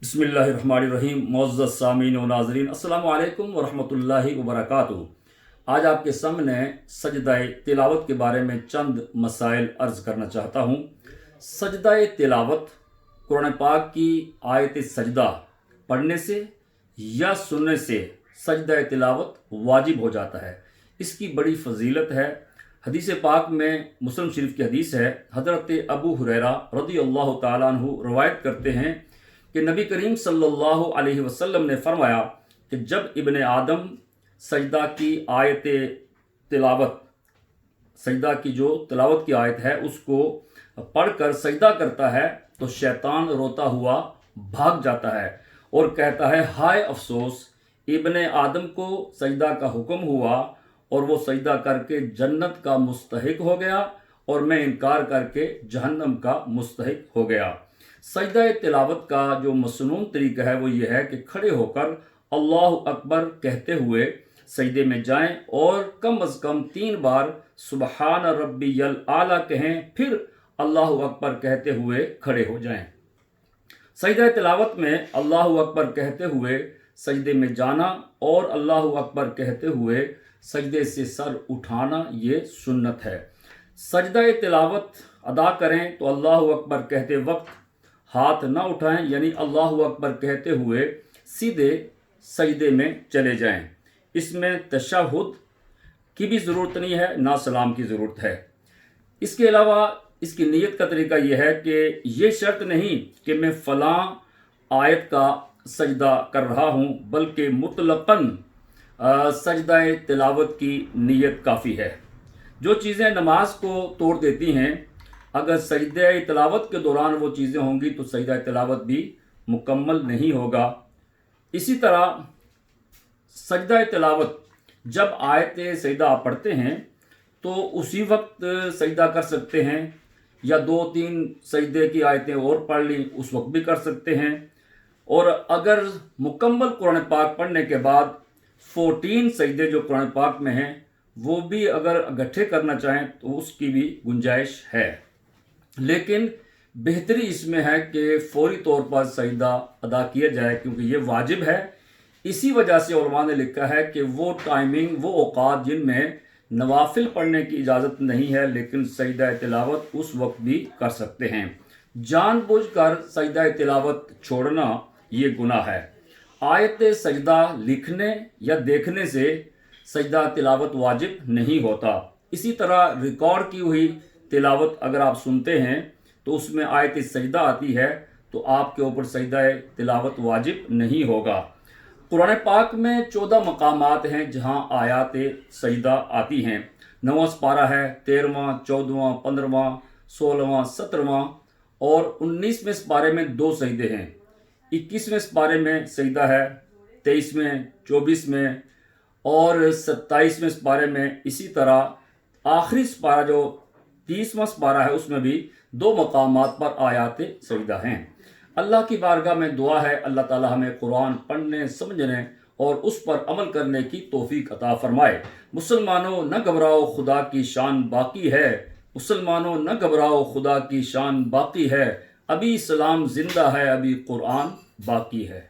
بسم اللہ الرحمن الرحیم۔ معزز سامعین و ناظرین، السلام علیکم ورحمۃ اللہ وبرکاتہ۔ آج آپ کے سامنے سجدہ تلاوت کے بارے میں چند مسائل عرض کرنا چاہتا ہوں۔ سجدہ تلاوت قرآن پاک کی آیت سجدہ پڑھنے سے یا سننے سے سجدہ تلاوت واجب ہو جاتا ہے۔ اس کی بڑی فضیلت ہے۔ حدیث پاک میں مسلم شریف کی حدیث ہے، حضرت ابو ہریرہ رضی اللہ تعالیٰ عنہ روایت کرتے ہیں کہ نبی کریم صلی اللہ علیہ وسلم نے فرمایا کہ جب ابن آدم سجدہ کی آیت تلاوت، سجدہ کی جو تلاوت کی آیت ہے اس کو پڑھ کر سجدہ کرتا ہے تو شیطان روتا ہوا بھاگ جاتا ہے اور کہتا ہے، ہائے افسوس، ابن آدم کو سجدہ کا حکم ہوا اور وہ سجدہ کر کے جنت کا مستحق ہو گیا اور میں انکار کر کے جہنم کا مستحق ہو گیا۔ سجدہ تلاوت کا جو مسنون طریقہ ہے وہ یہ ہے کہ کھڑے ہو کر اللہ اکبر کہتے ہوئے سجدے میں جائیں اور کم از کم 3 بار سبحان ربی الاعلیٰ کہیں، پھر اللہ اکبر کہتے ہوئے کھڑے ہو جائیں۔ سجدہ تلاوت میں اللہ اکبر کہتے ہوئے سجدے میں جانا اور اللہ اکبر کہتے ہوئے سجدے سے سر اٹھانا یہ سنت ہے۔ سجدہ تلاوت ادا کریں تو اللہ اکبر کہتے وقت ہاتھ نہ اٹھائیں، یعنی اللہ اکبر کہتے ہوئے سیدھے سجدے میں چلے جائیں۔ اس میں تشہد کی بھی ضرورت نہیں ہے، نہ سلام کی ضرورت ہے۔ اس کے علاوہ اس کی نیت کا طریقہ یہ ہے کہ یہ شرط نہیں کہ میں فلاں آیت کا سجدہ کر رہا ہوں، بلکہ مطلقاً سجدہ تلاوت کی نیت کافی ہے۔ جو چیزیں نماز کو توڑ دیتی ہیں، اگر سجدہ تلاوت کے دوران وہ چیزیں ہوں گی تو سجدہ تلاوت بھی مکمل نہیں ہوگا۔ اسی طرح سجدہ تلاوت جب آیت سجدہ آپ پڑھتے ہیں تو اسی وقت سجدہ کر سکتے ہیں، یا 2-3 سجدے کی آیتیں اور پڑھ لیں اس وقت بھی کر سکتے ہیں، اور اگر مکمل قرآن پاک پڑھنے کے بعد 14 سجدے جو قرآن پاک میں ہیں وہ بھی اگر اکٹھے کرنا چاہیں تو اس کی بھی گنجائش ہے، لیکن بہتری اس میں ہے کہ فوری طور پر سجدہ ادا کیا جائے کیونکہ یہ واجب ہے۔ اسی وجہ سے علماء نے لکھا ہے کہ وہ ٹائمنگ، وہ اوقات جن میں نوافل پڑھنے کی اجازت نہیں ہے لیکن سجدہ تلاوت اس وقت بھی کر سکتے ہیں۔ جان بوجھ کر سجدہ تلاوت چھوڑنا یہ گناہ ہے۔ آیت سجدہ لکھنے یا دیکھنے سے سجدہ تلاوت واجب نہیں ہوتا۔ اسی طرح ریکارڈ کی ہوئی تلاوت اگر آپ سنتے ہیں تو اس میں آیت سجدہ آتی ہے تو آپ کے اوپر سجدہ تلاوت واجب نہیں ہوگا۔ قرآن پاک میں 14 مقامات ہیں جہاں آیات سجدہ آتی ہیں۔ 9واں سپارہ ہے، 13واں، 14واں، 15واں، 16واں، 17واں، اور 19ویں سپارے میں 2 سجدے ہیں۔ 21ویں سپارے میں سجدہ ہے، 23ویں، 24ویں اور 27ویں سپارے میں۔ اسی طرح آخری سپارہ جو 30واں سپارہ ہے اس میں بھی 2 مقامات پر آیات سجدہ ہیں۔ اللہ کی بارگاہ میں دعا ہے اللہ تعالی ہمیں قرآن پڑھنے، سمجھنے اور اس پر عمل کرنے کی توفیق عطا فرمائے۔ مسلمانوں نہ گھبراؤ، خدا کی شان باقی ہے۔ مسلمانوں نہ گھبراؤ، خدا کی شان باقی ہے۔ ابھی اسلام زندہ ہے، ابھی قرآن باقی ہے۔